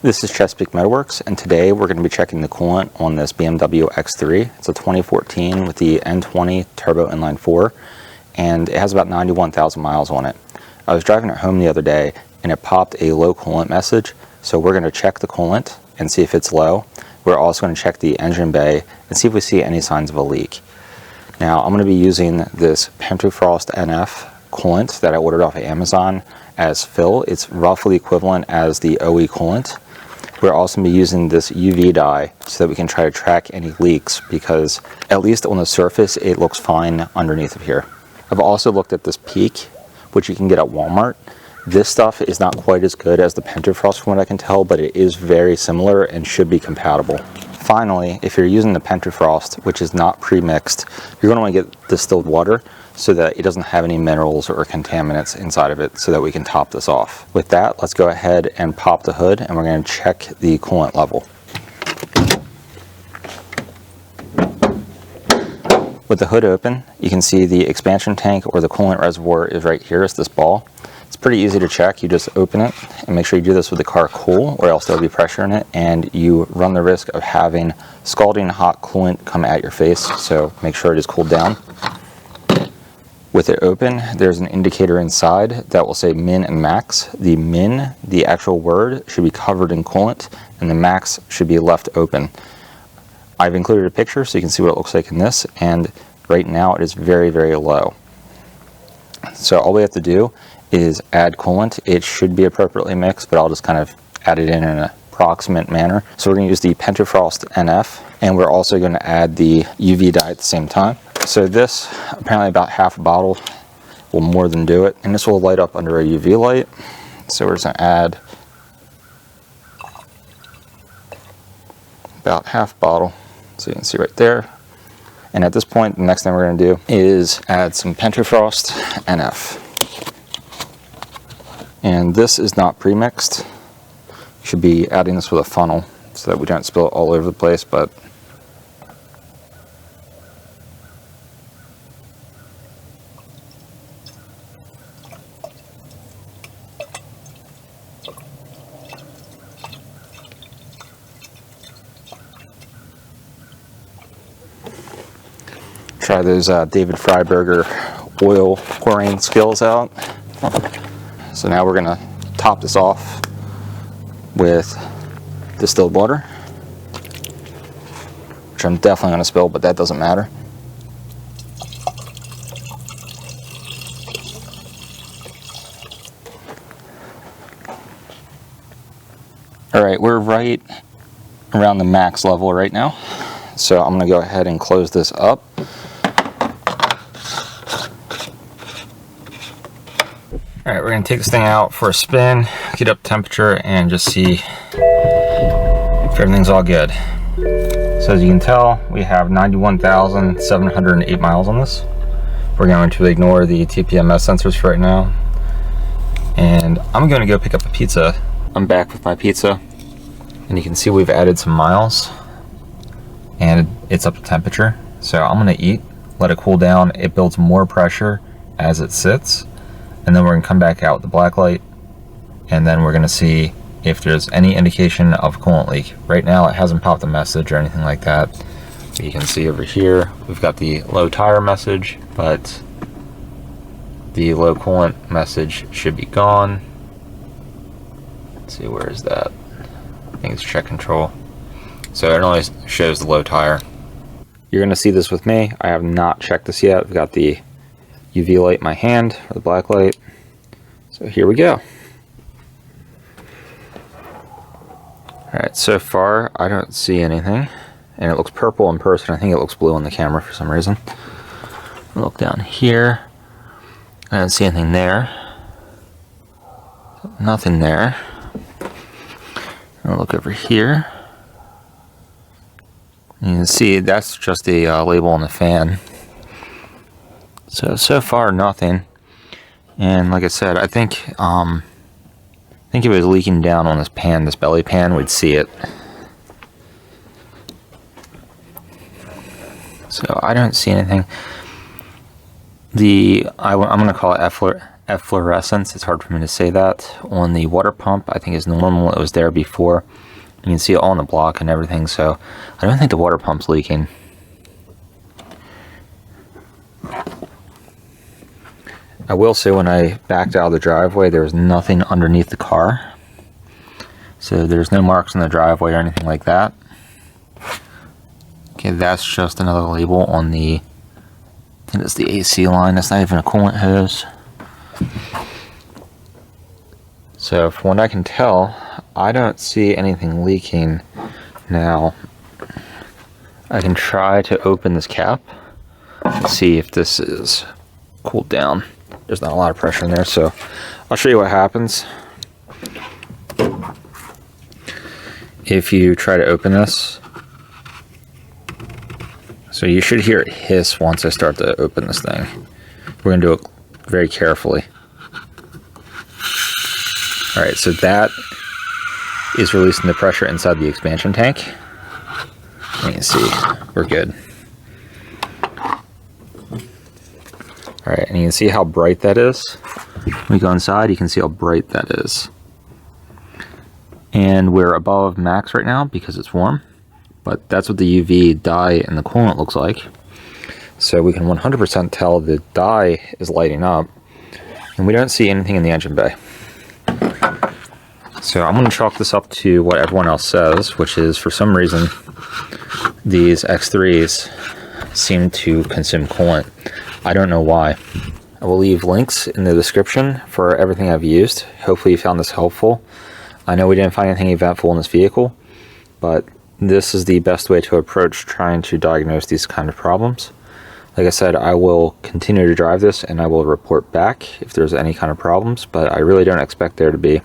This is Chesapeake Motorworks, and today we're going to be checking the coolant on this BMW X3. It's a 2014 with the N20 turbo inline 4, and it has about 91,000 miles on it. I was driving it home the other day and it popped a low coolant message, so we're going to check the coolant and see if it's low. We're also going to check the engine bay and see if we see any signs of a leak. Now I'm going to be using this Pentafrost NF coolant that I ordered off of Amazon as fill. It's roughly equivalent as the OE coolant. We're also going to be using this UV dye so that we can try to track any leaks, because at least on the surface it looks fine underneath of here. I've also looked at this Peak, which you can get at Walmart. This stuff is not quite as good as the Pentafrost from what I can tell, but it is very similar and should be compatible. Finally, if you're using the Pentafrost, which is not pre-mixed, you're going to want to get distilled water so that it doesn't have any minerals or contaminants inside of it, so that we can top this off. With that, let's go ahead and pop the hood and we're going to check the coolant level. With the hood open, you can see the expansion tank or the coolant reservoir is right here. It's this ball. It's pretty easy to check. You just open it and make sure you do this with the car cool, or else there'll be pressure in it and you run the risk of having scalding hot coolant come at your face, so make sure it is cooled down. With it open, there's an indicator inside that will say min and max. The min, the actual word, should be covered in coolant, and the max should be left open. I've included a picture so you can see what it looks like in this, and right now it is very, very low. So all we have to do is add coolant. It should be appropriately mixed, but I'll just kind of add it in an approximate manner. So we're going to use the Pentafrost NF, and we're also going to add the UV dye at the same time. So this, apparently about half a bottle will more than do it, and this will light up under a UV light. So we're just going to add about half a bottle, so you can see right there. And at this point, the next thing we're going to do is add some Pentafrost NF. And this is not pre-mixed. You should be adding this with a funnel so that we don't spill it all over the place, but try those David Freiberger oil pouring skills out. So now we're going to top this off with distilled water, which I'm definitely going to spill, but that doesn't matter. Alright, we're right around the max level right now, so I'm going to go ahead and close this up. Alright, we're going to take this thing out for a spin, get up temperature, and just see if everything's all good. So as you can tell, we have 91,708 miles on this. We're going to ignore the TPMS sensors for right now. And I'm going to go pick up a pizza. I'm back with my pizza, and you can see we've added some miles, and it's up to temperature. So I'm going to eat, let it cool down. It builds more pressure as it sits. And then we're going to come back out with the black light, and then we're going to see if there's any indication of coolant leak. Right now it hasn't popped a message or anything like that. But you can see over here we've got the low tire message, but the low coolant message should be gone. Let's see, where is that? I think it's check control. So it only shows the low tire. You're going to see this with me. I have not checked this yet. I've got the UV light in my hand, or the black light. So here we go. Alright, so far I don't see anything, and it looks purple in person. I think it looks blue on the camera for some reason. Look down here. I don't see anything there. Nothing there. I'll look over here. You can see that's just a label on the fan. So far nothing, and like I said, I think if it was leaking down on this pan, this belly pan, we'd see it. So I don't see anything. I'm going to call it efflorescence, it's hard for me to say that, on the water pump. I think is normal. It was there before. You can see it all on the block and everything, so I don't think the water pump's leaking. I will say when I backed out of the driveway, there was nothing underneath the car. So there's no marks on the driveway or anything like that. Okay, that's just another label on the, I think it's the AC line. That's not even a coolant hose. So from what I can tell, I don't see anything leaking. Now, I can try to open this cap and see if this is cooled down. There's not a lot of pressure in there, so I'll show you what happens if you try to open this. So you should hear it hiss once I start to open this thing. We're going to do it very carefully. Alright, so that is releasing the pressure inside the expansion tank. You can see, we're good. Alright, and you can see how bright that is. When we go inside, you can see how bright that is. And we're above max right now because it's warm. But that's what the UV dye in the coolant looks like. So we can 100% tell the dye is lighting up. And we don't see anything in the engine bay. So I'm going to chalk this up to what everyone else says, which is for some reason these X3s seem to consume coolant. I don't know why. I will leave links in the description for everything I've used. Hopefully you found this helpful. I know we didn't find anything eventful in this vehicle, but this is the best way to approach trying to diagnose these kind of problems. Like I said, I will continue to drive this and I will report back if there's any kind of problems, but I really don't expect there to be.